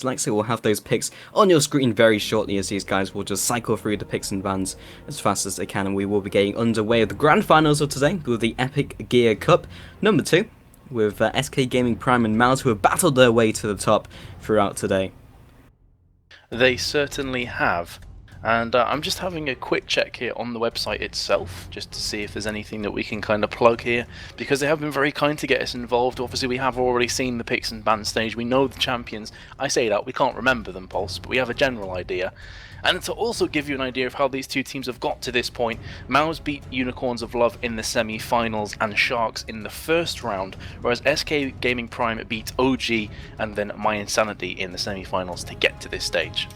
Like so, we'll have those picks on your screen very shortly as these guys will just cycle through the picks and bans as fast as they can, and we will be getting underway with the grand finals of today with the Epic Gear Cup number 2 with SK Gaming Prime and Mouz, who have battled their way to the top throughout today. They certainly have. And I'm just having a quick check here on the website itself, just to see if there's anything that we can kind of plug here, because they have been very kind to get us involved. Obviously, we have already seen the picks and ban stage. We know the champions. I say that, we can't remember them, Pulse, but we have a general idea. And to also give you an idea of how these two teams have got to this point, Mouz beat Unicorns of Love in the semi-finals and Sharks in the first round, whereas SK Gaming Prime beat OG and then My Insanity in the semi-finals to get to this stage.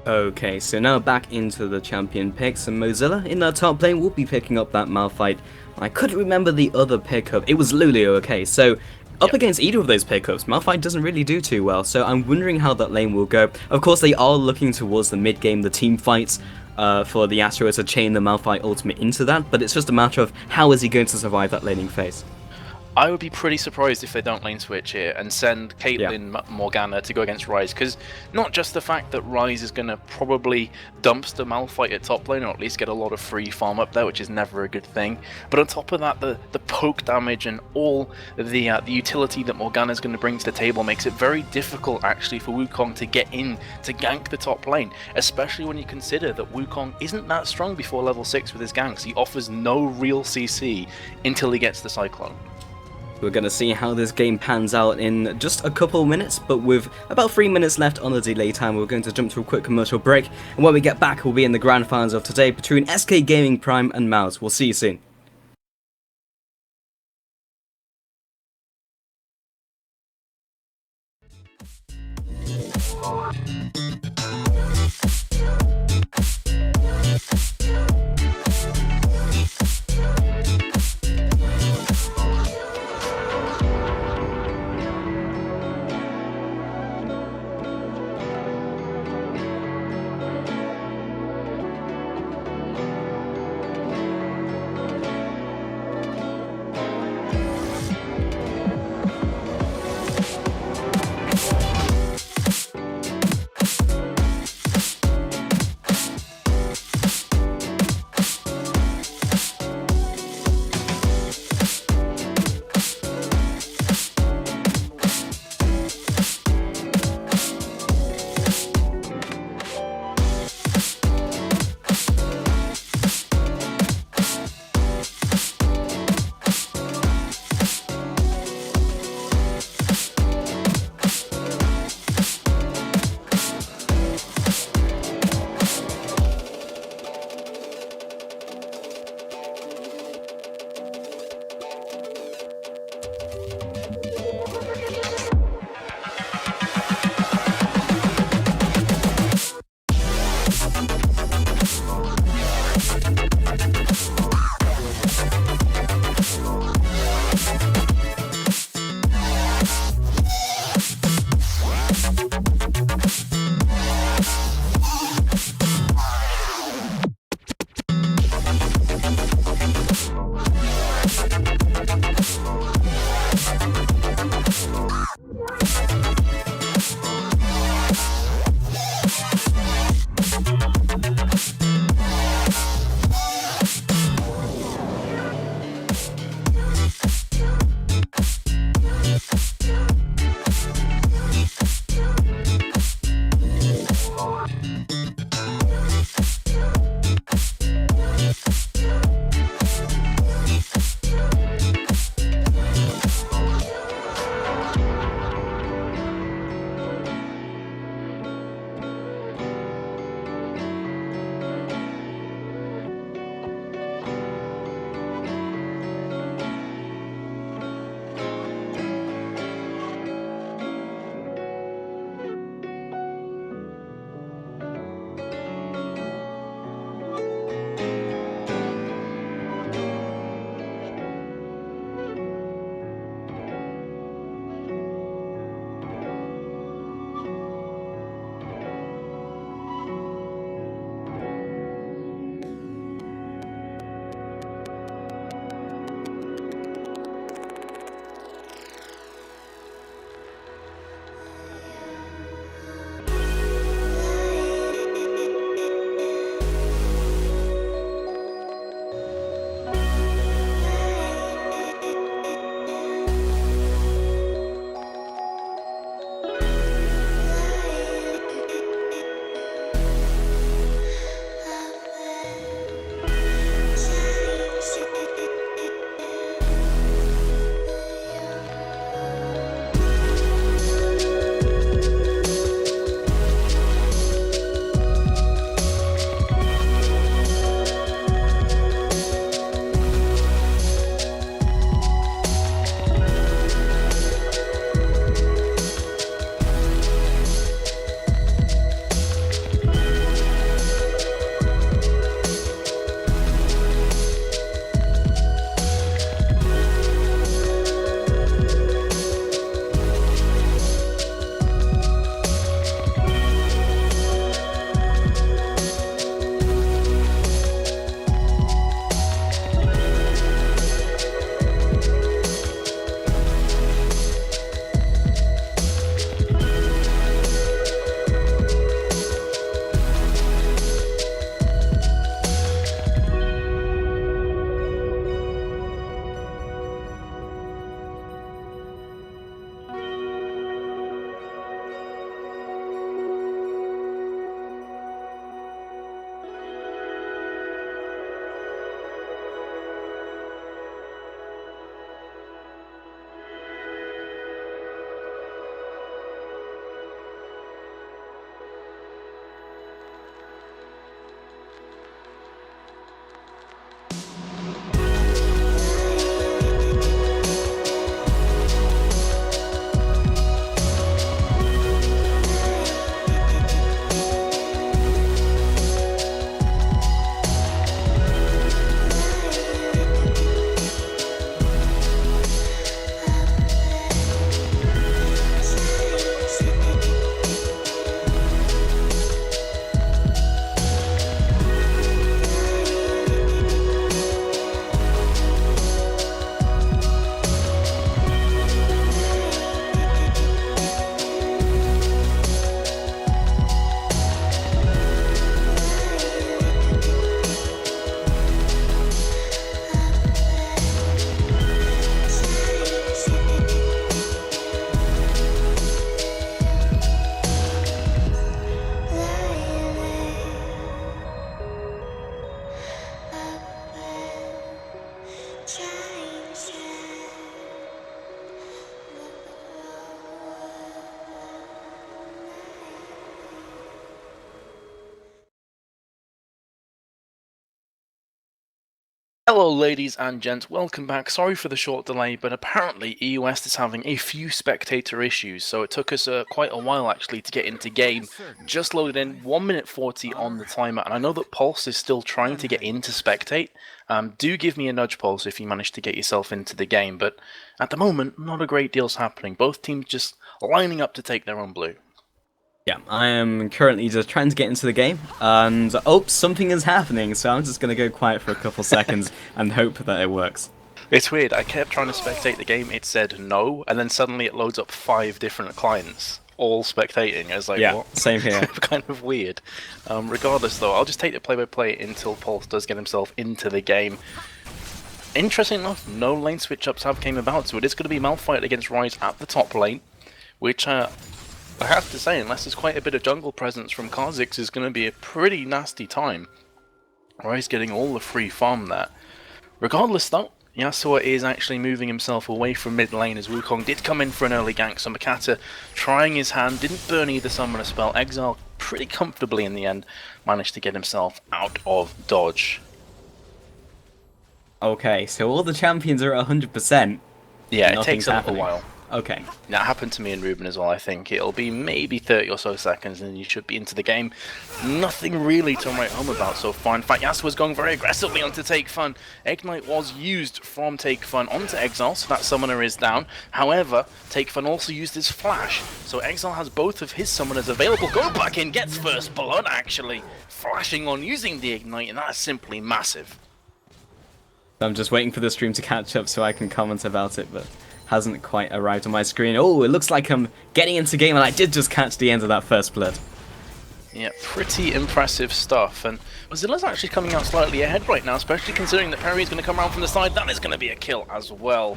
Okay, so now back into the champion picks, and Mozilla in that top lane will be picking up that Malphite. I couldn't remember the other pickup. It was Lulio, okay, so up against either of those pickups, Malphite doesn't really do too well, so I'm wondering how that lane will go. Of course, they are looking towards the mid game, the team fights, for the Astro to chain the Malphite ultimate into that, but it's just a matter of how is he going to survive that laning phase. I would be pretty surprised if they don't lane switch here and send Caitlyn Morgana to go against Ryze, because not just the fact that Ryze is going to probably dumpster Malphite at top lane, or at least get a lot of free farm up there, which is never a good thing, but on top of that, the poke damage and all the utility that Morgana is going to bring to the table makes it very difficult actually for Wukong to get in to gank the top lane, especially when you consider that Wukong isn't that strong before level 6 with his ganks. He offers no real CC until he gets the Cyclone. We're going to see how this game pans out in just a couple minutes, but with about 3 minutes left on the delay time, we're going to jump to a quick commercial break, and when we get back, we'll be in the grand finals of today between SK Gaming Prime and Mouz. We'll see you soon. Hello ladies and gents, welcome back. Sorry for the short delay, but apparently EUS is having a few spectator issues, so it took us quite a while actually to get into game. Just loaded in, 1 minute 40 on the timer, and I know that Pulse is still trying to get into spectate. Do give me a nudge, Pulse, if you manage to get yourself into the game, but at the moment, not a great deal's happening. Both teams just lining up to take their own blue. Yeah, I am currently just trying to get into the game, and something is happening, so I'm just going to go quiet for a couple seconds and hope that it works. It's weird, I kept trying to spectate the game, it said no, and then suddenly it loads up 5 different clients, all spectating. I was like, yeah, what? Same here. Kind of weird. Regardless though, I'll just take the play-by-play until Pulse does get himself into the game. Interesting enough, no lane switch-ups have came about, so it is going to be Malphite against Ryze at the top lane, which I have to say, unless there's quite a bit of jungle presence from Kha'Zix, is going to be a pretty nasty time. Ryze getting all the free farm there. Regardless though, Yasuo is actually moving himself away from mid lane as Wukong did come in for an early gank, so Makata trying his hand, didn't burn either summoner spell. Exile pretty comfortably in the end, managed to get himself out of dodge. Okay, so all the champions are at 100%. Yeah, it takes a little while. Okay. That happened to me and Ruben as well, I think. It'll be maybe 30 or so seconds and you should be into the game. Nothing really to write home about so far. In fact, Yasuo's going very aggressively onto Take Fun. Ignite was used from Take Fun onto Exile, so that summoner is down. However, Take Fun also used his flash, so Exile has both of his summoners available. Go back in, gets first blood actually. Flashing on using the Ignite, and that's simply massive. I'm just waiting for the stream to catch up so I can comment about it, but hasn't quite arrived on my screen. Oh, it looks like I'm getting into game, and I did just catch the end of that first blood. Yeah, pretty impressive stuff, and Mozilla's actually coming out slightly ahead right now, especially considering that Perry is going to come around from the side. That is going to be a kill as well.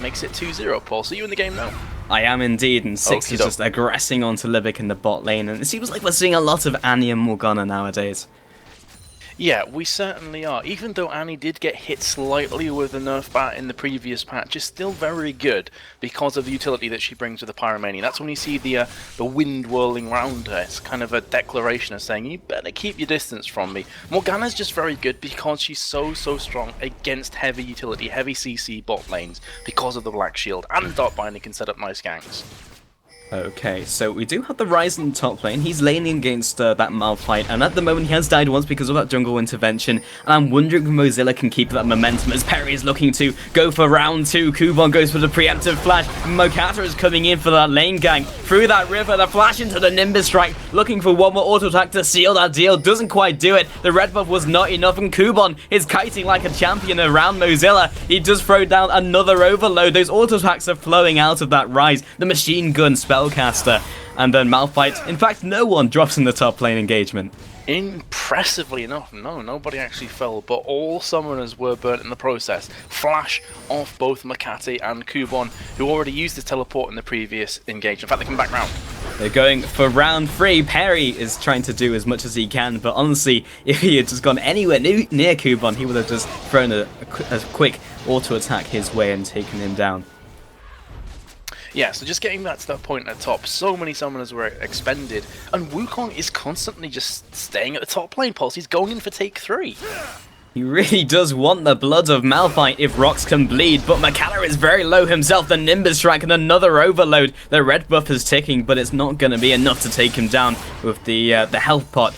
Makes it 2-0, Paul. So you in the game now? I am indeed, and Six is just aggressing onto Libic in the bot lane, and it seems like we're seeing a lot of Annie and Morgana nowadays. Yeah, we certainly are. Even though Annie did get hit slightly with a nerf bat in the previous patch, is still very good because of the utility that she brings with the Pyromania. That's when you see the wind whirling around her. It's kind of a declaration of saying, you better keep your distance from me. Morgana's just very good because she's so strong against heavy utility, heavy CC bot lanes because of the Black Shield, and Dark Binding can set up nice ganks. Okay, so we do have the Ryze in the top lane. He's laning against that Malphite, and at the moment he has died once because of that jungle intervention. And I'm wondering if Mozilla can keep that momentum as Perry is looking to go for round 2. Kubon goes for the preemptive flash. Mokata is coming in for that lane gang. Through that river, the flash into the Nimbus Strike, looking for one more auto attack to seal that deal. Doesn't quite do it. The red buff was not enough, and Kubon is kiting like a champion around Mozilla. He does throw down another overload. Those auto attacks are flowing out of that Ryze. The machine gun spellcaster, and then Malphite. In fact, no one drops in the top lane engagement. Impressively enough, no, nobody actually fell, but all summoners were burnt in the process. Flash off both Makati and Kubon, who already used his teleport in the previous engagement. In fact, they come back round. They're going for round 3. Perry is trying to do as much as he can, but honestly, if he had just gone anywhere near Kubon, he would have just thrown a quick auto attack his way and taken him down. Yeah, so just getting that to that point at the top, so many summoners were expended, and Wukong is constantly just staying at the top lane, Pulse. He's going in for take 3. He really does want the blood of Malphite if rocks can bleed, but Makata is very low himself. The Nimbus Strike and another overload. The red buff is ticking, but it's not going to be enough to take him down with the health pot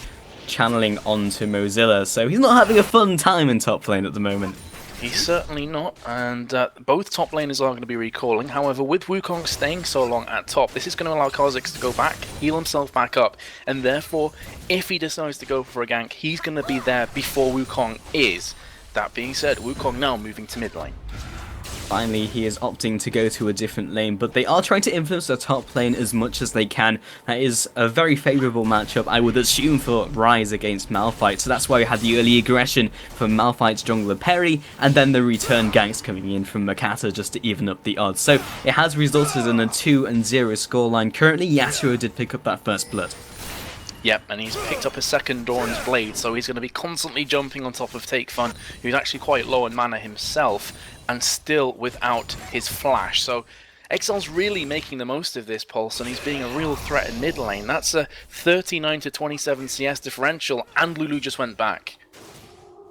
channeling onto Mozilla. So he's not having a fun time in top lane at the moment. He's certainly not, and both top laners are going to be recalling. However, with Wukong staying so long at top, this is going to allow Kha'Zix to go back, heal himself back up, and therefore, if he decides to go for a gank, he's going to be there before Wukong is. That being said, Wukong now moving to mid lane. Finally, he is opting to go to a different lane, but they are trying to influence the top lane as much as they can. That is a very favourable matchup, I would assume, for Ryze against Malphite. So that's why we had the early aggression from Malphite's jungler Perry, and then the return ganks coming in from Makata just to even up the odds. So it has resulted in a 2-0 scoreline. Currently, Yasuo did pick up that first blood. Yep, and he's picked up his second Doran's Blade, so he's going to be constantly jumping on top of Take Fun, who's actually quite low in mana himself, and still without his flash. So Exile's really making the most of this, Pulse, and he's being a real threat in mid lane. That's a 39 to 27 CS differential, and Lulu just went back.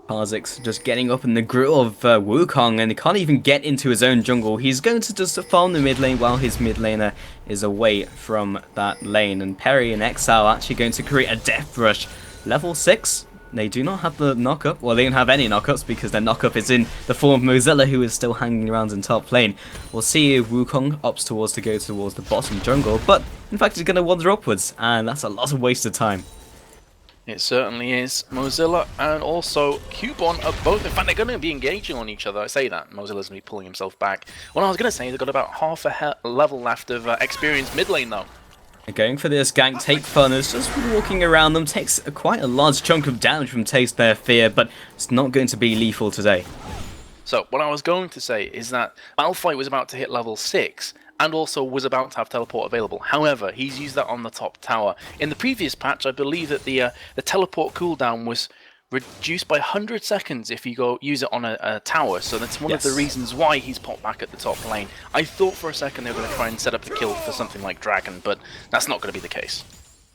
Kha'Zix just getting up in the grill of Wukong, and he can't even get into his own jungle. He's going to just farm the mid lane while his mid laner is away from that lane. And Perry and Exile actually going to create a death rush. Level 6. They do not have the knockup. Well, they don't have any knockups because their knockup is in the form of Mouzilla, who is still hanging around in top lane. We'll see if Wukong opts to go towards the bottom jungle, but in fact he's going to wander upwards, and that's a lot of wasted time. It certainly is. Mouzilla and also Cubon are both, in fact, they're going to be engaging on each other. I say that, Mozilla's going to be pulling himself back. What I was going to say, they've got about half a level left of experienced mid lane, though. Going for this gank, Take Fun is just walking around them, takes quite a large chunk of damage from Taste Their Fear, but it's not going to be lethal today. So, what I was going to say is that Malphite was about to hit level 6, and also was about to have teleport available. However, he's used that on the top tower. In the previous patch, I believe that the teleport cooldown was reduced by 100 seconds if you go use it on a tower, so that's one of the reasons why he's popped back at the top lane. I thought for a second they were going to try and set up the kill for something like Dragon, but that's not going to be the case.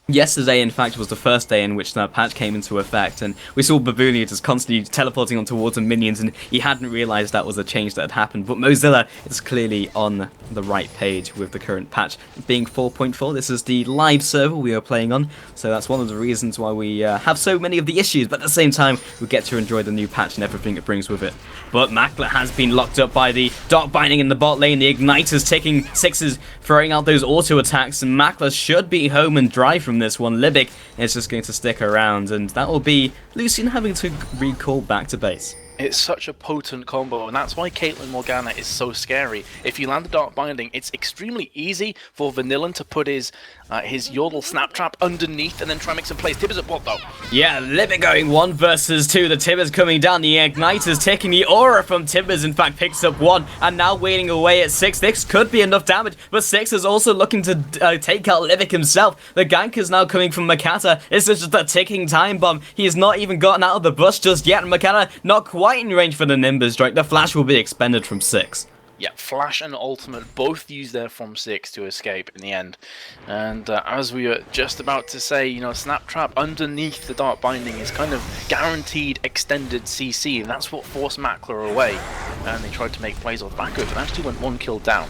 Yesterday, in fact, was the first day in which that patch came into effect, and we saw Babunia just constantly teleporting on towards the minions, and he hadn't realised that was a change that had happened. But Mouzilla is clearly on the right page with the current patch being 4.4. This is the live server we are playing on, so that's one of the reasons why we have so many of the issues, but at the same time, we get to enjoy the new patch and everything it brings with it. But Makler has been locked up by the Dark Binding in the bot lane, the Igniter's taking sixes, throwing out those auto attacks, and Makler should be home and dry from this one. Libic is just going to stick around, and that will be Lucian having to recall back to base. It's such a potent combo, and that's why Caitlyn Morgana is so scary. If you land a Dark Binding, it's extremely easy for Vanillan to put his Yordle Snap Trap underneath and then try and make some plays. Tibbers at bot though. Yeah, Libic going 1 versus 2. The Tibbers coming down. The Igniter's taking the aura from Tibbers. In fact, picks up 1 and now waiting away at 6. This could be enough damage, but 6 is also looking to take out Libic himself. The gank is now coming from Makata. This is just a ticking time bomb. He's not even gotten out of the bush just yet. Makata not quite in range for the Nimbus strike. The flash will be expended from 6. Yeah, Flash and Ultimate both use their from 6 to escape in the end. And as we were just about to say, you know, Snap Trap underneath the Dark Binding is kind of guaranteed extended CC, and that's what forced Makler away. And they tried to make plays off back of it and actually went 1 kill down.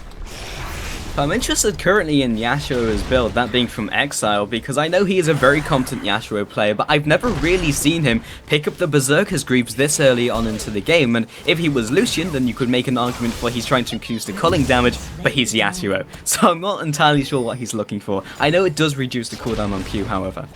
I'm interested currently in Yasuo's build, that being from Exile, because I know he is a very competent Yasuo player, but I've never really seen him pick up the Berserker's Greaves this early on into the game, and if he was Lucian, then you could make an argument for he's trying to increase the culling damage, but he's Yasuo, so I'm not entirely sure what he's looking for. I know it does reduce the cooldown on Q, however.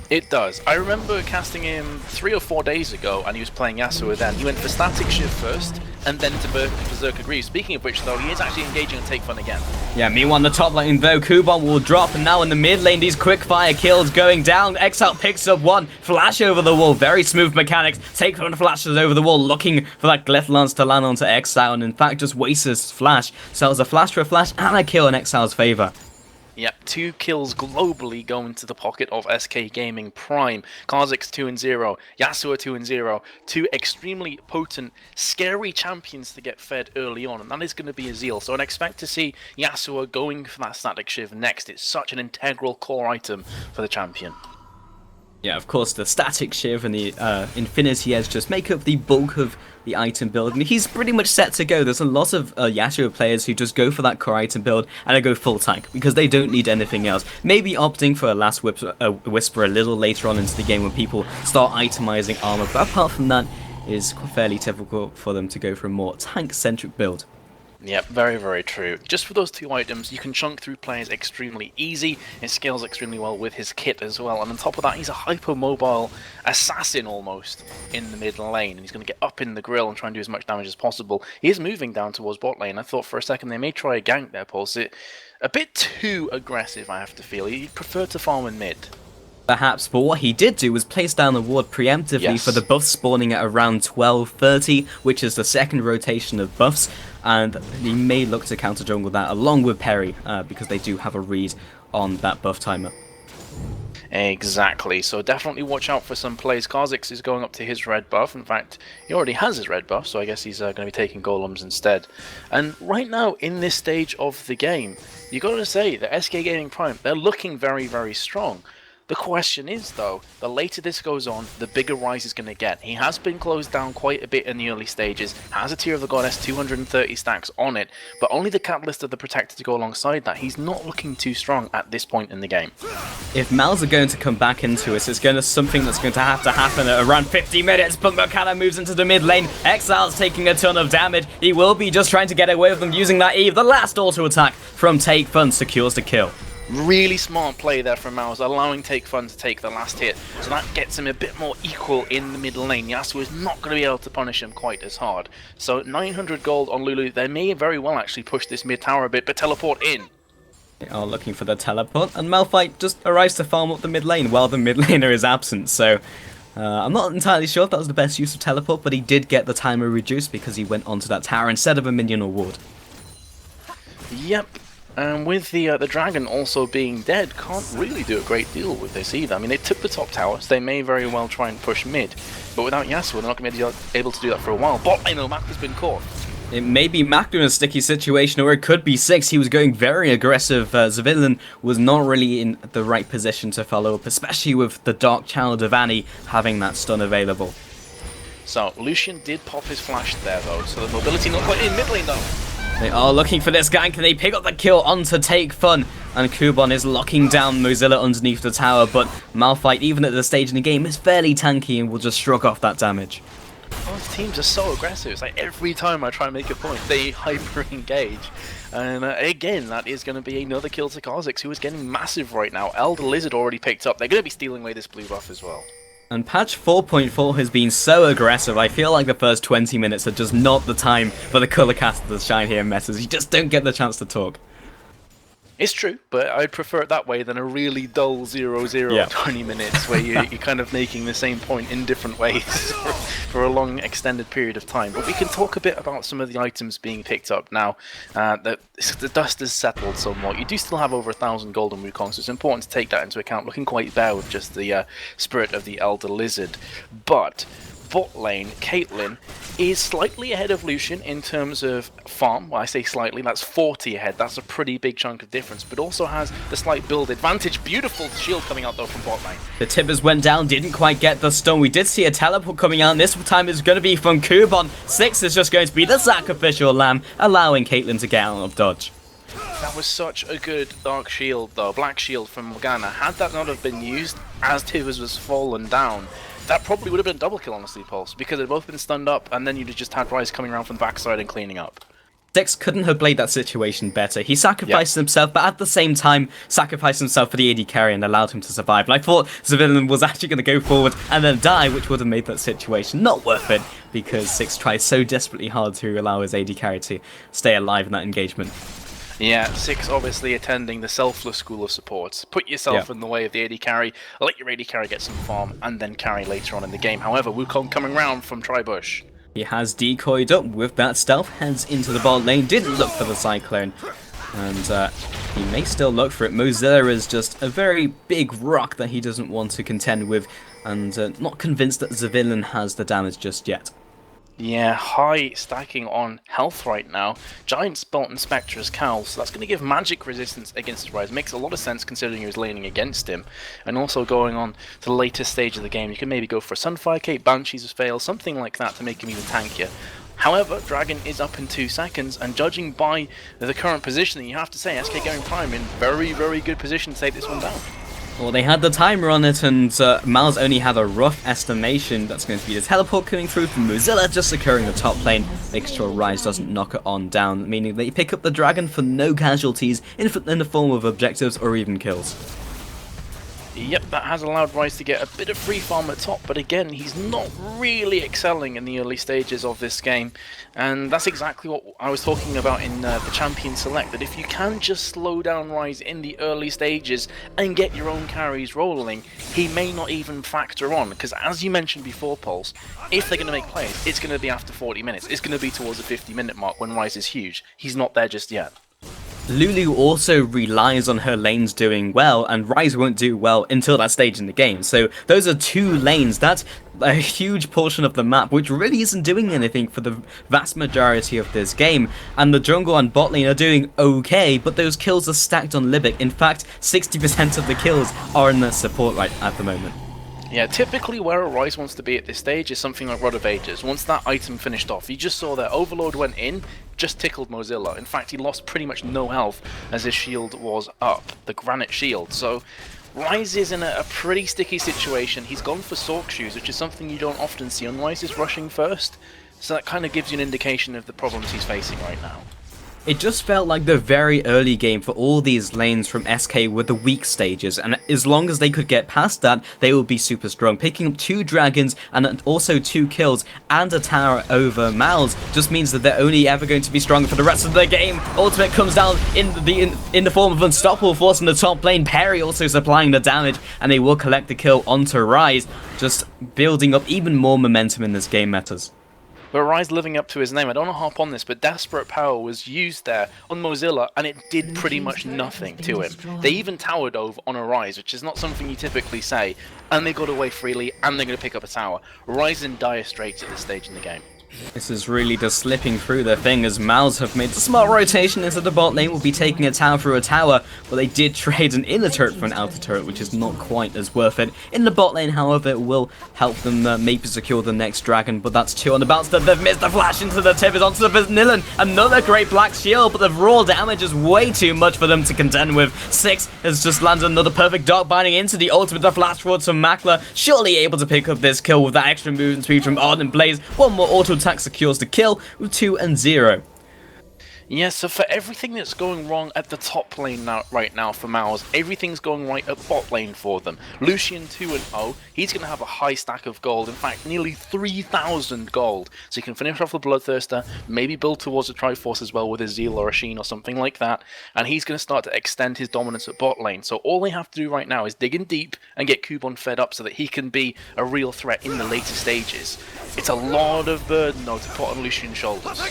It does. I remember casting him 3 or 4 days ago, and he was playing Yasuo then. He went for Static Shift first, and then into Berserker Greaves. Speaking of which, though, he is actually engaging and Take Fun again. Yeah, meanwhile, in the top lane, though, Kuban will drop, and now in the mid lane, these quick fire kills going down. Exile picks up 1, flash over the wall, very smooth mechanics. Take Fun flashes over the wall, looking for that Glyph Lance to land onto Exile, and in fact, just wastes his flash. Sells a flash for a flash, and a kill in Exile's favor. Yep, 2 kills globally going to the pocket of SK Gaming Prime. Kha'Zix 2-0, Yasuo 2-0. 2 extremely potent, scary champions to get fed early on, and that is going to be Azil. So I'd expect to see Yasuo going for that Static Shiv next. It's such an integral core item for the champion. Yeah, of course, the Static Shiv and the Infinity Edge just make up the bulk of the item build, and he's pretty much set to go. There's a lot of Yasuo players who just go for that core item build and they go full tank because they don't need anything else. Maybe opting for a last whisper a little later on into the game when people start itemizing armor, but apart from that, it's fairly typical for them to go for a more tank-centric build. Yep, very, very true. Just for those 2 items, you can chunk through players extremely easy. It scales extremely well with his kit as well. And on top of that, he's a hyper-mobile assassin almost in the mid lane. And he's going to get up in the grill and try and do as much damage as possible. He is moving down towards bot lane. I thought for a second they may try a gank there, Pulse. A bit too aggressive, I have to feel. He'd prefer to farm in mid. Perhaps, but what he did do was place down the ward preemptively for the buffs spawning at around 12:30, which is the second rotation of buffs, and he may look to counter jungle that along with Perry, because they do have a read on that buff timer. Exactly, so definitely watch out for some plays. Kha'Zix is going up to his red buff. In fact, he already has his red buff, so I guess he's going to be taking golems instead. And right now, in this stage of the game, you got to say that SK Gaming Prime, they're looking very, very strong. The question is, though, the later this goes on, the bigger Rise is going to get. He has been closed down quite a bit in the early stages, has a Tear of the Goddess, 230 stacks on it, but only the Catalyst of the Protector to go alongside that. He's not looking too strong at this point in the game. If Mouz are going to come back into it, it's going to something that's going to happen at around 50 minutes. But Mokana moves into the mid lane. Exile's taking a ton of damage. He will be just trying to get away with them using that Eve. The last auto attack from Take Fun secures the kill. Really smart play there from Mouz, allowing Take Fun to take the last hit, so that gets him a bit more equal in the mid lane. Yasuo is not going to be able to punish him quite as hard. So 900 gold on Lulu, they may very well actually push this mid tower a bit, but teleport in. They are looking for the teleport, and Malphite just arrives to farm up the mid lane while the mid laner is absent, so I'm not entirely sure if that was the best use of teleport, but he did get the timer reduced because he went onto that tower instead of a minion or ward. Yep. And with the dragon also being dead, can't really do a great deal with this either. I mean, they took the top tower, so they may very well try and push mid. But without Yasuo, they're not going to be able to do that for a while. Bot lane, though, Mac has been caught. It may be Macdu in a sticky situation, or it could be Six. He was going very aggressive. Zavillin was not really in the right position to follow up, especially with the Dark Child of Annie having that stun available. So, Lucian did pop his flash there, though, so the mobility not quite in mid lane, though. They are looking for this gank, and they pick up the kill onto Take Fun, and Kubon is locking down Mozilla underneath the tower, but Malphite, even at this stage in the game, is fairly tanky and will just shrug off that damage. Both teams are so aggressive. It's like every time I try and make a point, they hyper-engage. And again, that is going to be another kill to Kha'Zix, who is getting massive right now. Elder Lizard already picked up. They're going to be stealing away this blue buff as well. And patch 4.4 has been so aggressive. I feel like the first 20 minutes are just not the time for the colour caster to shine here in messes. You just don't get the chance to talk. It's true, but I'd prefer it that way than a really dull 0-0 20 minutes where you're kind of making the same point in different ways for a long extended period of time. But we can talk a bit about some of the items being picked up now that the dust has settled somewhat. You do still have over 1,000 golden Wukong, so it's important to take that into account. Looking quite bare with just the Spirit of the Elder Lizard. But bot lane, Caitlyn is slightly ahead of Lucian in terms of farm. Well, I say slightly, that's 40 ahead. That's a pretty big chunk of difference, but also has the slight build advantage. Beautiful shield coming out, though, from bot lane. The Tibbers went down, didn't quite get the stun. We did see a teleport coming out, and this time it's going to be from Kubon. Six is just going to be the sacrificial lamb, allowing Caitlyn to get out of dodge. That was such a good dark shield, though, black shield from Morgana. Had that not have been used as Tibbers was fallen down, that probably would have been a double kill, honestly, Pulse, because they'd both been stunned up, and then you'd have just had Rise coming around from the backside and cleaning up. Six couldn't have played that situation better. He sacrificed himself, but at the same time, sacrificed himself for the AD carry and allowed him to survive. And I thought Zavillin was actually going to go forward and then die, which would have made that situation not worth it, because Six tried so desperately hard to allow his AD carry to stay alive in that engagement. Yeah, Six obviously attending the selfless school of support. Put yourself in the way of the AD carry, let your AD carry get some farm, and then carry later on in the game. However, Wukong coming round from Tribush. He has decoyed up with that stealth, heads into the bot lane, didn't look for the Cyclone, and he may still look for it. Mozilla is just a very big rock that he doesn't want to contend with, and not convinced that Zavillin has the damage just yet. Yeah, high stacking on health right now. Giant Bolt and Spectre's Cowl, so that's going to give magic resistance against Rise. Makes a lot of sense considering he was laning against him. And also going on to the latest stage of the game, you can maybe go for a Sunfire Cape, Banshees fail, something like that to make him even tankier. However, Dragon is up in 2 seconds, and judging by the current positioning, you have to say SK going Prime in very, very good position to take this one down. Well, they had the timer on it, and Mouz only had a rough estimation. That's going to be the teleport coming through from Mozilla, just securing the top lane, making sure Rise doesn't knock it on down, meaning they pick up the Dragon for no casualties in the form of objectives or even kills. Yep, that has allowed Rise to get a bit of free farm at top, but again, he's not really excelling in the early stages of this game, and that's exactly what I was talking about in the Champion Select, that if you can just slow down Rise in the early stages and get your own carries rolling, he may not even factor on, because as you mentioned before, Pulse, if they're going to make plays, it's going to be after 40 minutes, it's going to be towards the 50-minute mark when Rise is huge. He's not there just yet. Lulu also relies on her lanes doing well, and Ryze won't do well until that stage in the game. So those are two lanes. That's a huge portion of the map, which really isn't doing anything for the vast majority of this game. And the jungle and bot lane are doing okay, but those kills are stacked on Libic. In fact, 60% of the kills are in the support right at the moment. Yeah, typically where a Ryze wants to be at this stage is something like Rod of Ages. Once that item finished off, you just saw that Overload went in, just tickled Mozilla. In fact, he lost pretty much no health as his shield was up, the Granite Shield. So Ryze is in a pretty sticky situation. He's gone for Sork Shoes, which is something you don't often see on Ryze's rushing first. So that kind of gives you an indication of the problems he's facing right now. It just felt like the very early game for all these lanes from SK were the weak stages, and as long as they could get past that, they would be super strong. Picking up 2 dragons and also 2 kills and a tower over Mouz just means that they're only ever going to be stronger for the rest of the game. Ultimate comes down in the form of Unstoppable Force in the top lane. Perry also supplying the damage, and they will collect the kill onto Ryze, just building up even more momentum in this game matters. But Ryze living up to his name. I don't want to hop on this, but Desperate Power was used there on Mozilla, and it did pretty much nothing to him. They even tower dove on a Ryze, which is not something you typically say, and they got away freely, and they're going to pick up a tower. Ryze in dire straits at this stage in the game. This is really just slipping through their fingers. Mouz have made the smart rotation into the bot lane. Will be taking a tower through a tower, but they did trade an inner turret for an outer turret, which is not quite as worth it. In the bot lane, however, it will help them maybe secure the next dragon, but that's 2 on the bounce. They've missed the flash into the tip, onto the Vanillan. Another great black shield, but the raw damage is way too much for them to contend with. 6 has just landed another perfect dot binding into the ultimate. The flash forward to Makler, surely able to pick up this kill with that extra movement speed from Ardent Blaze. One more auto attack secures the kill with 2 and 0. Yeah, so for everything that's going wrong at the top lane right now for Mouz, everything's going right at bot lane for them. Lucian 2-0, he's going to have a high stack of gold, in fact nearly 3,000 gold. So he can finish off the Bloodthirster, maybe build towards a Triforce as well with a Zeal or a Sheen or something like that, and he's going to start to extend his dominance at bot lane. So all they have to do right now is dig in deep and get Kubon fed up so that he can be a real threat in the later stages. It's a lot of burden though to put on Lucian's shoulders.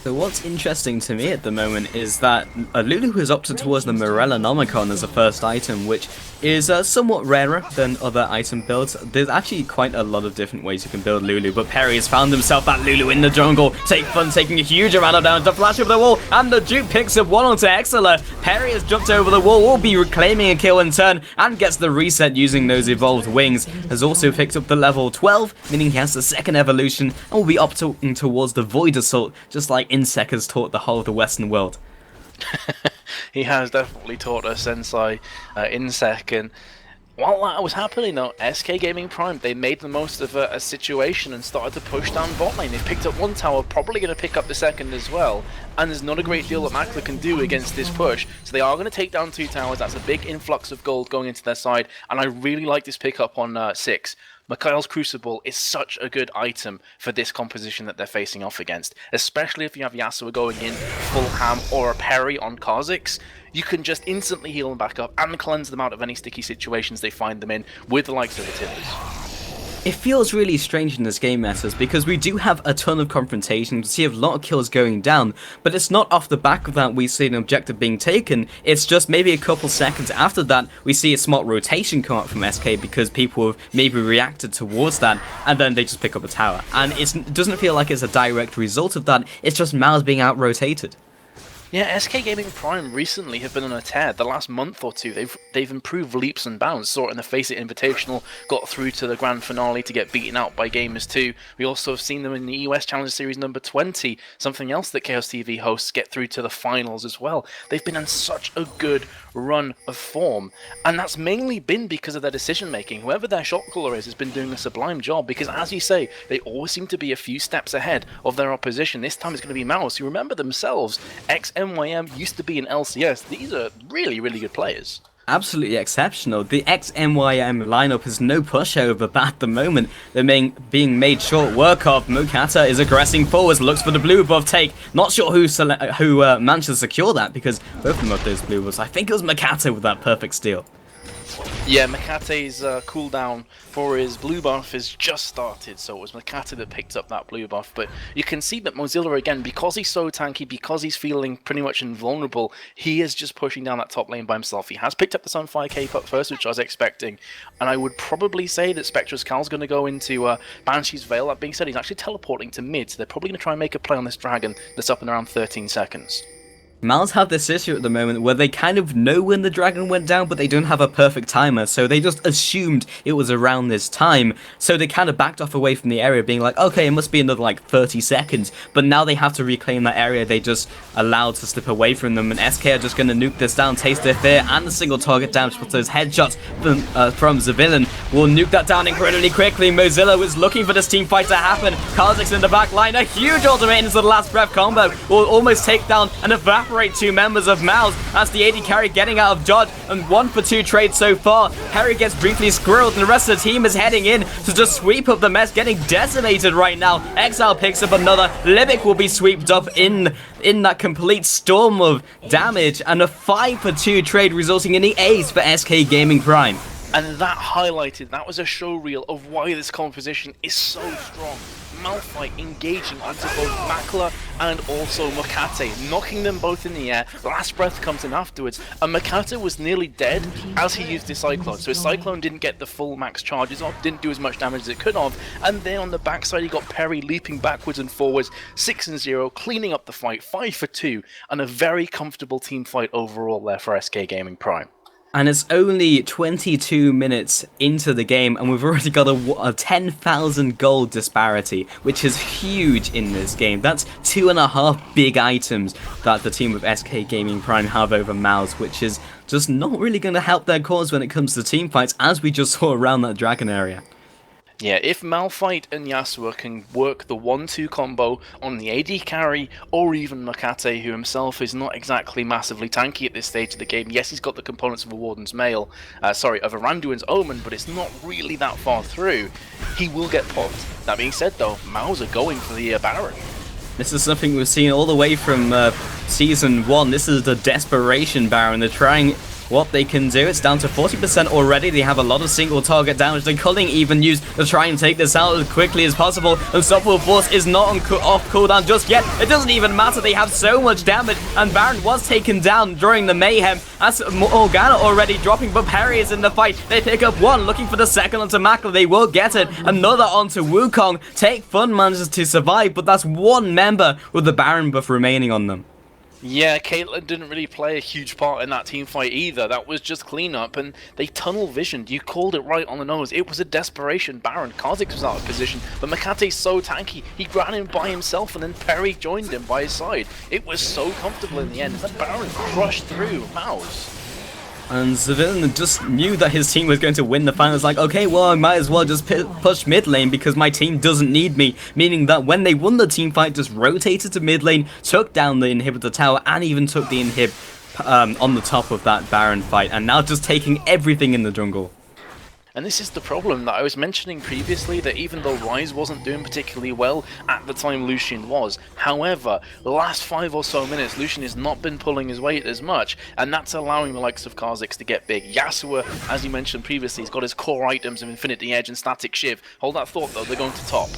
So what's interesting to me at the moment is that Lulu has opted towards the Morella Nomicon as a first item, which is somewhat rarer than other item builds. There's actually quite a lot of different ways you can build Lulu, but Perry has found himself that Lulu in the jungle. Taking a huge amount of damage, the flash over the wall, and the Duke picks up 1 onto Exeler. Perry has jumped over the wall, will be reclaiming a kill in turn, and gets the reset using those evolved wings. Has also picked up the level 12, meaning he has the 2nd evolution, and will be opting towards the Void Assault, just like Insec has taught the whole of the Western world. He has definitely taught us Sensei Insec, and while that was happening though, SK Gaming Prime, they made the most of a situation and started to push down bot lane. They picked up 1 tower, probably going to pick up the 2nd as well, and there's not a great deal that Makler can do against this push, so they are going to take down 2 towers. That's a big influx of gold going into their side, and I really like this pickup on 6. Mikhail's Crucible is such a good item for this composition that they're facing off against, especially if you have Yasuo going in full ham or a Perry on Kha'Zix. You can just instantly heal them back up and cleanse them out of any sticky situations they find them in with the likes of the Tibbers. It feels really strange in this game, Metas, because we do have a ton of confrontations, we see a lot of kills going down, but it's not off the back of that we see an objective being taken. It's just maybe a couple seconds after that we see a smart rotation come up from SK because people have maybe reacted towards that, and then they just pick up a tower. And it doesn't feel like it's a direct result of that, it's just Mouz being out-rotated. Yeah, SK Gaming Prime recently have been on a tear. The last month or two, they've improved leaps and bounds. Saw it in the Face It Invitational, got through to the grand finale to get beaten out by Gamers 2. We also have seen them in the US Challenger Series number 20, something else that Chaos TV hosts, get through to the finals as well. They've been on such a good run of form, and that's mainly been because of their decision making. Whoever their shot caller is has been doing a sublime job, because as you say, they always seem to be a few steps ahead of their opposition. This time it's going to be Mouz, who, remember themselves, ex-MYM used to be in LCS. These are really, really good players. Absolutely exceptional. The ex-MYM lineup is no pushover, but at the moment they're being made short work of. Mokata is aggressing forwards, looks for the blue buff take. Not sure who managed to secure that, because both of them have those blue buffs. I think it was Mokata with that perfect steal. Yeah, Makate's cooldown for his blue buff is just started, so it was Makate that picked up that blue buff. But you can see that Mouzilla, again, because he's so tanky, because he's feeling pretty much invulnerable, he is just pushing down that top lane by himself. He has picked up the Sunfire Cape up first, which I was expecting, and I would probably say that Spectre's Cal's going to go into Banshee's Veil. That being said, he's actually teleporting to mid, so they're probably going to try and make a play on this dragon that's up in around 13 seconds. Mouz have this issue at the moment where they kind of know when the dragon went down, but they don't have a perfect timer, so they just assumed it was around this time, so they kind of backed off away from the area, being like, okay, it must be another like 30 seconds, but now they have to reclaim that area they just allowed to slip away from them, and SK are just going to nuke this down. Taste their fear and the single target damage with those headshots from Zavillan will nuke that down incredibly quickly. Mouzilla was looking for this team fight to happen. Kha'Zix in the back line, a huge ultimate into the last breath combo will almost take down and evaporate two members of Mouz. That's the AD carry getting out of dodge, and 1 for 2 trades so far. Harry gets briefly squirreled, and the rest of the team is heading in to just sweep up the mess, getting decimated right now. Exile picks up another. Libic will be swept up in that complete storm of damage, and a 5 for 2 trade resulting in the ace for SK Gaming Prime. And that was a show reel of why this composition is so strong. Malphite engaging onto both Makler and also Makate, knocking them both in the air. Last breath comes in afterwards, and Makate was nearly dead as he used his Cyclone. So his Cyclone didn't get the full max charges off, didn't do as much damage as it could have, and then on the backside he got Perry leaping backwards and forwards, 6-0, cleaning up the fight, 5 for 2, and a very comfortable team fight overall there for SK Gaming Prime. And it's only 22 minutes into the game, and we've already got a 10,000 gold disparity, which is huge in this game. That's 2.5 big items that the team of SK Gaming Prime have over Mouz, which is just not really going to help their cause when it comes to team fights, as we just saw around that dragon area. Yeah, if Malphite and Yasuo can work the 1-2 combo on the AD carry, or even Makate, who himself is not exactly massively tanky at this stage of the game. Yes, he's got the components of a Warden's Mail, of a Randuin's Omen, but it's not really that far through. He will get popped. That being said, though, Mouz are going for the Baron. This is something we've seen all the way from Season 1. This is the Desperation Baron. They're trying what they can do. It's down to 40% already. They have a lot of single target damage. The culling even used to try and take this out as quickly as possible. Unstoppable Force is not off cooldown just yet. It doesn't even matter. They have so much damage, and Baron was taken down during the mayhem. That's Morgana already dropping, but Perry is in the fight. They pick up one, looking for the second onto Makler. They will get it. Another onto Wukong. Take Fun manages to survive, but that's one member with the Baron buff remaining on them. Yeah, Caitlyn didn't really play a huge part in that team fight either. That was just cleanup, and they tunnel visioned. You called it right on the nose. It was a desperation Baron. Kha'Zix was out of position, but Makate's so tanky. He ran in by himself, and then Perry joined him by his side. It was so comfortable in the end. The Baron crushed through Mouz. And Zavillan just knew that his team was going to win the finals. Like, okay, well, I might as well just push mid lane because my team doesn't need me. Meaning that when they won the team fight, just rotated to mid lane, took down the inhibitor tower, and even took the inhib on the top of that Baron fight. And now just taking everything in the jungle. And this is the problem that I was mentioning previously, that even though Ryze wasn't doing particularly well at the time Lucian was, however, the last 5 or so minutes Lucian has not been pulling his weight as much, and that's allowing the likes of Kha'Zix to get big. Yasuo, as you mentioned previously, he's got his core items of Infinity Edge and Static Shiv. Hold that thought though, they're going to top.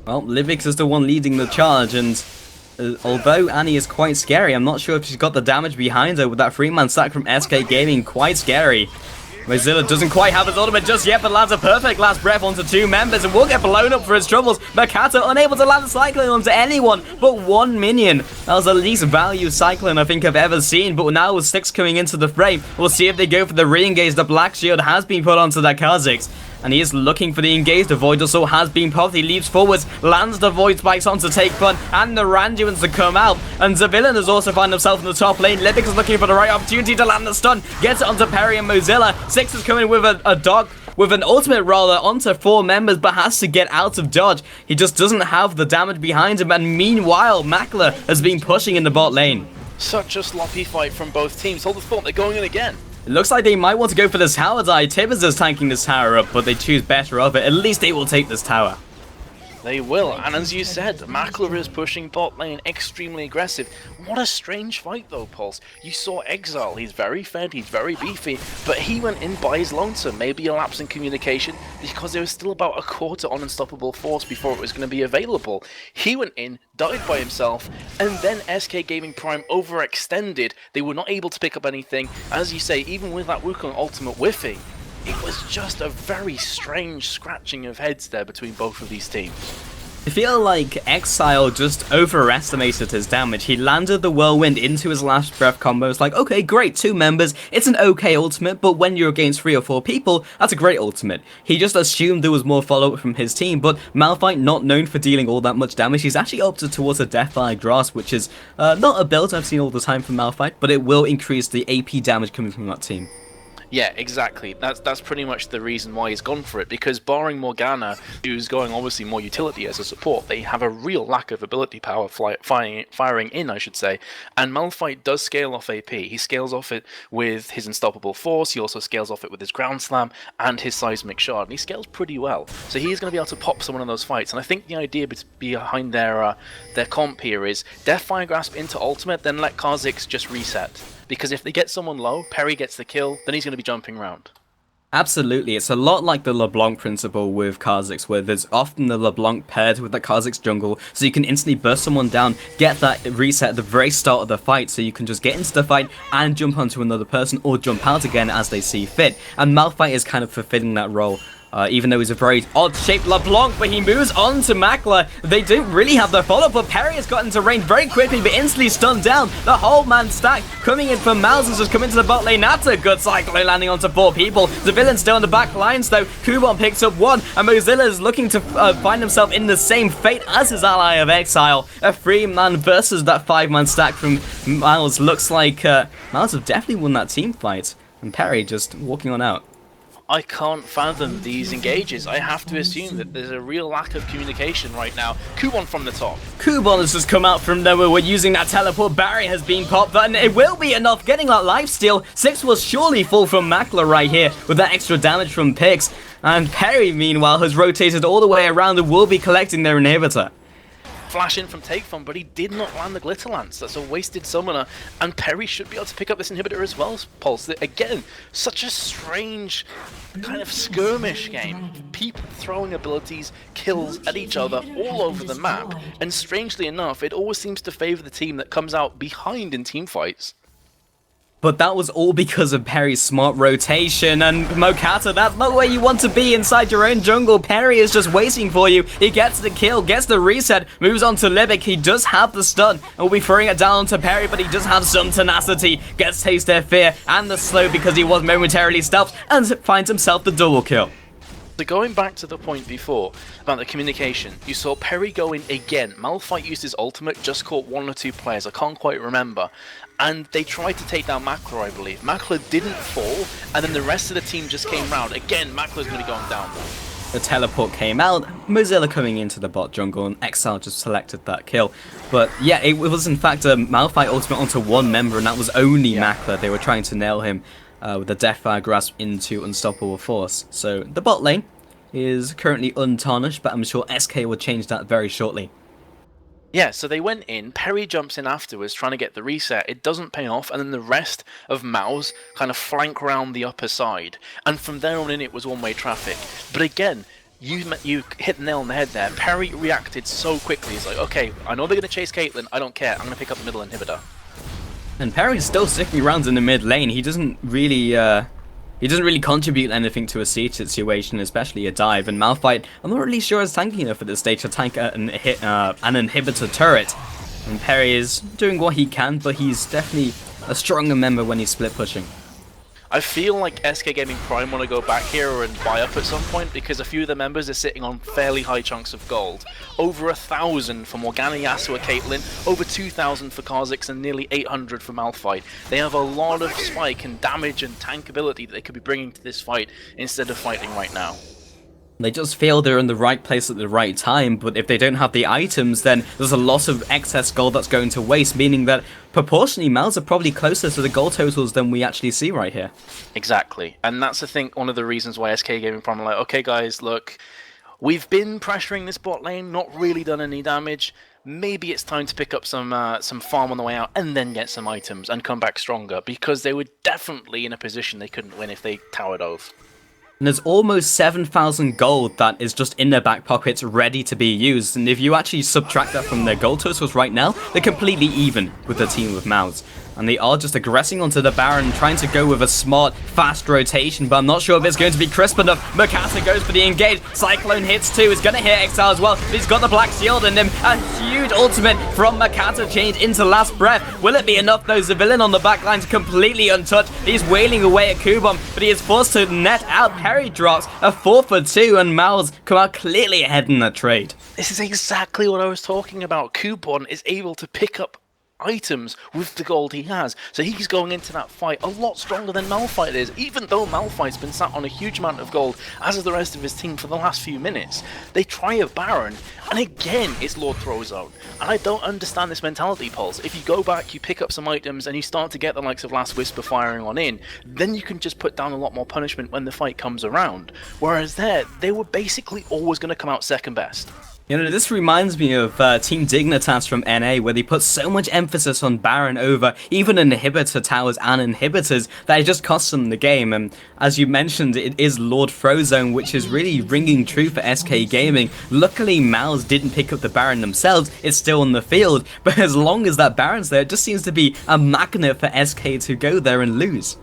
Well, Livix is the one leading the charge, and although Annie is quite scary, I'm not sure if she's got the damage behind her with that 3-man stack from SK Gaming. Quite scary. Mouzilla doesn't quite have his ultimate just yet, but lands a perfect last breath onto 2 members and will get blown up for his troubles. Makata unable to land a Cyclone onto anyone but 1 minion. That was the least value Cyclone I think I've ever seen, but now with 6 coming into the frame, we'll see if they go for the re-engage. The Black Shield has been put onto that Kha'Zix, and he is looking for the engage. The Void Assault has been popped. He leaps forwards, lands the Void Spikes on to take Fun, and the Randuins to come out. And Zavillan has also found himself in the top lane. Libic is looking for the right opportunity to land the stun. Gets it onto Perry and Mouzilla. 6 is coming with a dog, with an ultimate roller onto 4 members, but has to get out of dodge. He just doesn't have the damage behind him, and meanwhile, Makler has been pushing in the bot lane. Such a sloppy fight from both teams. Hold the thought, they're going in again. It looks like they might want to go for this tower die. Tibbers is tanking this tower up, but they choose better of it. At least they will take this tower. They will, and as you said, Makler is pushing bot lane, extremely aggressive. What a strange fight though, Pulse. You saw Exile, he's very fed, he's very beefy, but he went in by his lonesome, maybe a lapse in communication, because there was still about a quarter on Unstoppable Force before it was going to be available. He went in, died by himself, and then SK Gaming Prime overextended. They were not able to pick up anything. As you say, even with that Wukong ultimate whiffing, it was just a very strange scratching of heads there between both of these teams. I feel like Exile just overestimated his damage. He landed the Whirlwind into his last breath combo. It's like, okay, great, 2 members, it's an okay ultimate, but when you're against 3 or 4 people, that's a great ultimate. He just assumed there was more follow-up from his team, but Malphite, not known for dealing all that much damage, he's actually up towards a Deathfire Grasp, which is not a build I've seen all the time from Malphite, but it will increase the AP damage coming from that team. Yeah, exactly. That's pretty much the reason why he's gone for it, because barring Morgana, who's going obviously more utility as a support, they have a real lack of ability power firing in, I should say, and Malphite does scale off AP. He scales off it with his Unstoppable Force, he also scales off it with his Ground Slam and his Seismic Shard, and he scales pretty well. So he's going to be able to pop someone in those fights, and I think the idea behind their comp here is Deathfire Grasp into ultimate, then let Kha'Zix just reset. Because if they get someone low, Perry gets the kill, then he's going to be jumping around. Absolutely, it's a lot like the LeBlanc principle with Kha'Zix, where there's often the LeBlanc paired with the Kha'Zix jungle, so you can instantly burst someone down, get that reset at the very start of the fight, so you can just get into the fight and jump onto another person, or jump out again as they see fit. And Malphite is kind of fulfilling that role. Even though he's a very odd-shaped LeBlanc, but he moves on to Makler. They don't really have the follow-up, but Perry has got into range very quickly, but instantly stunned down. The whole man stack coming in from Mouz has just come into the bot lane. That's a good cyclone landing onto 4 people. The villain's still in the back lines, though. Kubon picks up 1, and Mozilla is looking to find himself in the same fate as his ally of Exile. A 3-man versus that 5-man stack from Mouz. Looks like Mouz have definitely won that team fight, and Perry just walking on out. I can't fathom these engages. I have to assume that there's a real lack of communication right now. Kubon from the top. Kubon has just come out from nowhere. We're using that teleport. Barry has been popped, and it will be enough. Getting that lifesteal. 6 will surely fall from Makler right here with that extra damage from Pix. And Perry, meanwhile, has rotated all the way around and will be collecting their inhibitor. Flash in from Takefon, but he did not land the Glitter Lance. That's a wasted summoner, and Perry should be able to pick up this inhibitor as well, Pulse. Again, such a strange kind of skirmish game. People throwing abilities, kills at each other all over the map, and strangely enough, it always seems to favor the team that comes out behind in team fights. But that was all because of Perry's smart rotation, and Mokata, that's not where you want to be inside your own jungle. Perry is just waiting for you. He gets the kill, gets the reset, moves on to Libic. He does have the stun, and will be throwing it down onto Perry, but he does have some tenacity. Gets Taste Their Fear and the slow because he was momentarily stealthed, and finds himself the double kill. So going back to the point before about the communication, you saw Perry go in again. Malphite used his ultimate, just caught 1 or 2 players, I can't quite remember. And they tried to take down Makler, I believe. Makler didn't fall, and then the rest of the team just came round. Again, Makler's going to be going down. The teleport came out, Mozilla coming into the bot jungle, and Exile just selected that kill. But yeah, it was in fact a Malphite ultimate onto 1 member, and that was only Makler. They were trying to nail him with the Deathfire Grasp into Unstoppable Force. So the bot lane is currently untarnished, but I'm sure SK will change that very shortly. Yeah, so they went in, Perry jumps in afterwards trying to get the reset, it doesn't pay off, and then the rest of Mouz kind of flank round the upper side, and from there on in it was one-way traffic. But again, you hit the nail on the head there. Perry reacted so quickly, he's like, okay, I know they're going to chase Caitlyn, I don't care, I'm going to pick up the middle inhibitor. And Perry's still sticking around in the mid lane. He doesn't really contribute anything to a siege situation, especially a dive. And Malphite, I'm not really sure is tanky enough at this stage to tank an inhibitor turret. And Perry is doing what he can, but he's definitely a stronger member when he's split pushing. I feel like SK Gaming Prime want to go back here and buy up at some point, because a few of the members are sitting on fairly high chunks of gold. Over 1,000 for Morgana, Yasuo, Caitlyn, over 2,000 for Kha'Zix, and nearly 800 for Malphite. They have a lot of spike and damage and tank ability that they could be bringing to this fight instead of fighting right now. They just feel they're in the right place at the right time, but if they don't have the items, then there's a lot of excess gold that's going to waste, meaning that proportionally Mouz are probably closer to the gold totals than we actually see right here. Exactly, and that's I think one of the reasons why SK Gaming Prime are like, okay guys, look, we've been pressuring this bot lane, not really done any damage. Maybe it's time to pick up some farm on the way out and then get some items and come back stronger, because they were definitely in a position they couldn't win if they towered over. And there's almost 7,000 gold that is just in their back pockets ready to be used. And if you actually subtract that from their gold totals right now, they're completely even with the team with Mouz. And they are just aggressing onto the Baron, trying to go with a smart, fast rotation, but I'm not sure if it's going to be crisp enough. Makata goes for the engage. Cyclone hits too. It's going to hit Exile as well, but he's got the Black Shield in him. A huge ultimate from Makata chained into Last Breath. Will it be enough though? The villain on the backline's completely untouched. He's wailing away at Kubon, but he is forced to net out. Perry drops a 4 for 2, and Mouz come out clearly ahead in that trade. This is exactly what I was talking about. Kubon is able to pick up items with the gold he has, so he's going into that fight a lot stronger than Malphite is, even though Malphite's been sat on a huge amount of gold, as is the rest of his team for the last few minutes. They try a Baron, and again it's Lord Throwzone, and I don't understand this mentality, Pulse. If you go back, you pick up some items, and you start to get the likes of Last Whisper firing on in, then you can just put down a lot more punishment when the fight comes around, whereas there, they were basically always going to come out second best. You know, this reminds me of Team Dignitas from NA, where they put so much emphasis on Baron over even inhibitor towers and inhibitors that it just costs them the game. And as you mentioned, it is Lord Throwzone, which is really ringing true for SK Gaming. Luckily, Mouz didn't pick up the Baron themselves. It's still on the field, but as long as that Baron's there, it just seems to be a magnet for SK to go there and lose.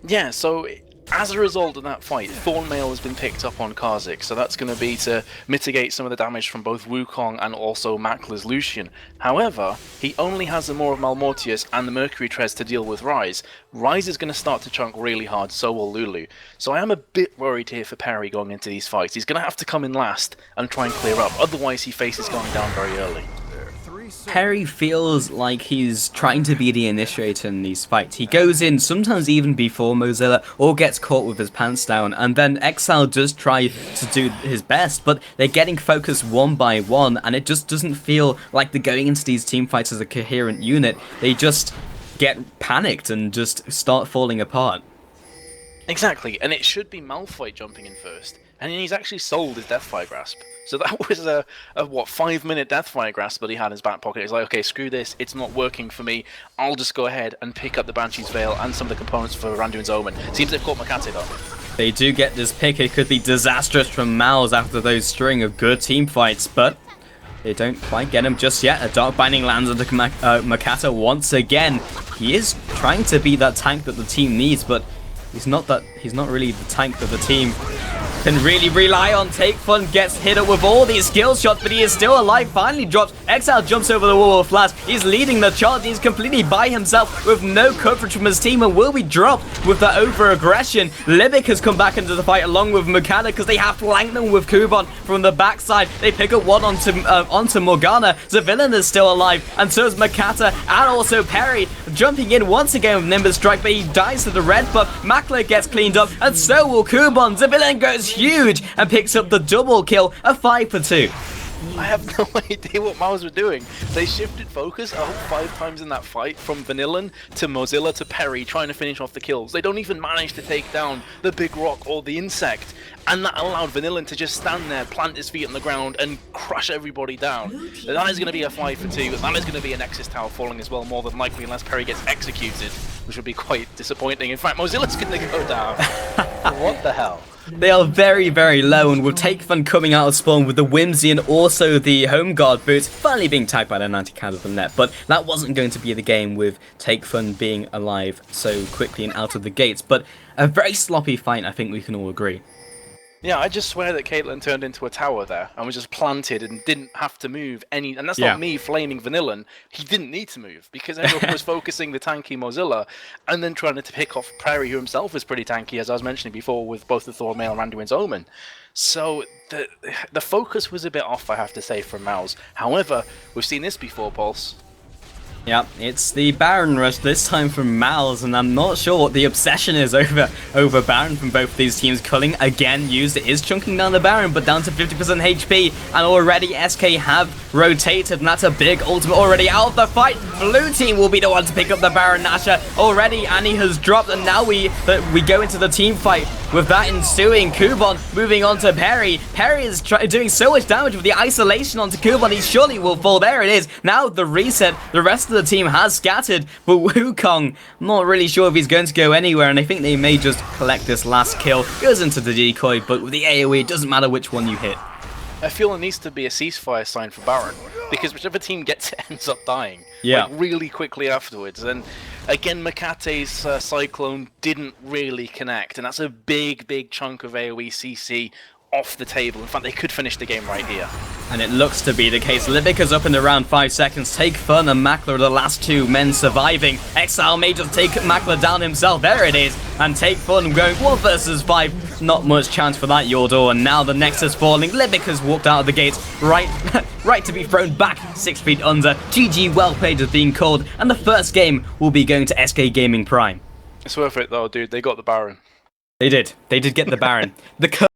Yeah, so as a result of that fight, Thornmail has been picked up on Karzik, so that's going to be to mitigate some of the damage from both Wukong and also Makla's Lucian. However, he only has the Maw of Malmortius and the Mercury Treads to deal with Ryze. Ryze is going to start to chunk really hard, so will Lulu. So I am a bit worried here for Perry going into these fights. He's going to have to come in last and try and clear up, otherwise he faces going down very early. Perry feels like he's trying to be the initiator in these fights. He goes in sometimes even before Mozilla, or gets caught with his pants down, and then Exile does try to do his best, but they're getting focused one by one, and it just doesn't feel like they're going into these team fights as a coherent unit. They just get panicked and just start falling apart. Exactly, and it should be Malphite jumping in first, and he's actually sold his Deathfire Grasp. So that was a 5-minute Deathfire Grasp that he had in his back pocket. He's like, okay, screw this, it's not working for me, I'll just go ahead and pick up the Banshee's Veil and some of the components for Randuin's Omen. Seems they've caught Makate though. They do get this pick. It could be disastrous from Mouz after those string of good team fights, but they don't quite get him just yet. A Dark Binding lands onto Makata once again. He is trying to be that tank that the team needs, but he's not really the tank that the team can really rely on. Take Fun gets hit up with all these skill shots, but he is still alive. Finally drops. Exile jumps over the wall of Flash. He's leading the charge. He's completely by himself with no coverage from his team, and will be dropped with the over-aggression. Libic has come back into the fight along with Makata because they have to flank them with Kubon from the backside. They pick up one onto Morgana. The villain is still alive, and so is Makata, and also Perry jumping in once again with Nimbus Strike, but he dies to the red buff. Makla gets cleaned up, and so will Kubon. The villain goes huge and picks up the double kill, a 5 for 2. I have no idea what Mouz were doing. They shifted focus 5 times in that fight, from Vanillan to Mozilla to Perry, trying to finish off the kills. They don't even manage to take down the big rock or the insect, and that allowed Vanillan to just stand there, plant his feet on the ground, and crush everybody down. That is going to be a 5 for 2. That is going to be a Nexus Tower falling as well, more than likely, unless Perry gets executed, which would be quite disappointing. In fact, Mozilla's going to go down. What the hell? They are very, very low, and with Take Fun coming out of spawn with the Whimsy and also the Home Guard boots finally being tagged by the 90 count of the net, but that wasn't going to be the game with Take Fun being alive so quickly and out of the gates. But a very sloppy fight, I think we can all agree. Yeah, I just swear that Caitlyn turned into a tower there and was just planted and didn't have to move any. And that's not me flaming Vanillan. He didn't need to move because everyone was focusing the tanky Mozilla and then trying to pick off Perry, who himself was pretty tanky, as I was mentioning before, with both the Thornmail and Randuin's Omen. So the focus was a bit off, I have to say, from Mouz. However, we've seen this before, Pulse. Yeah, it's the Baron rush, this time from Mouz, and I'm not sure what the obsession is over Baron from both these teams. Culling again used, it is chunking down the Baron, but down to 50% HP, and already SK have rotated, and that's a big ultimate already out of the fight. Blue team will be the one to pick up the Baron Nashor. Already, Annie has dropped, and now we go into the team fight with that ensuing. Kubon moving on to Perry. Perry is doing so much damage with the isolation onto Kubon. He surely will fall. There it is. Now the reset. The rest of the team has scattered, but Wukong, I'm not really sure if he's going to go anywhere, and I think they may just collect this last kill. Goes into the decoy, but with the AoE, it doesn't matter which one you hit. I feel there needs to be a ceasefire sign for Baron, because whichever team gets it ends up dying. Yeah. Like, really quickly afterwards. And again, Makate's Cyclone didn't really connect, and that's a big chunk of AoE CC off the table. In fact, they could finish the game right here. And it looks to be the case. Livica's up in around 5 seconds. Take Fun and Makler are the last two men surviving. Exile may just take Makler down himself. There it is. And Take Fun going 1 versus 5. Not much chance for that, Yordor. And now the Nexus falling. Livica's walked out of the gates. Right to be thrown back 6 feet under. GG well played is being called. And the first game will be going to SK Gaming Prime. It's worth it though, dude. They got the Baron. They did. They did get the Baron. The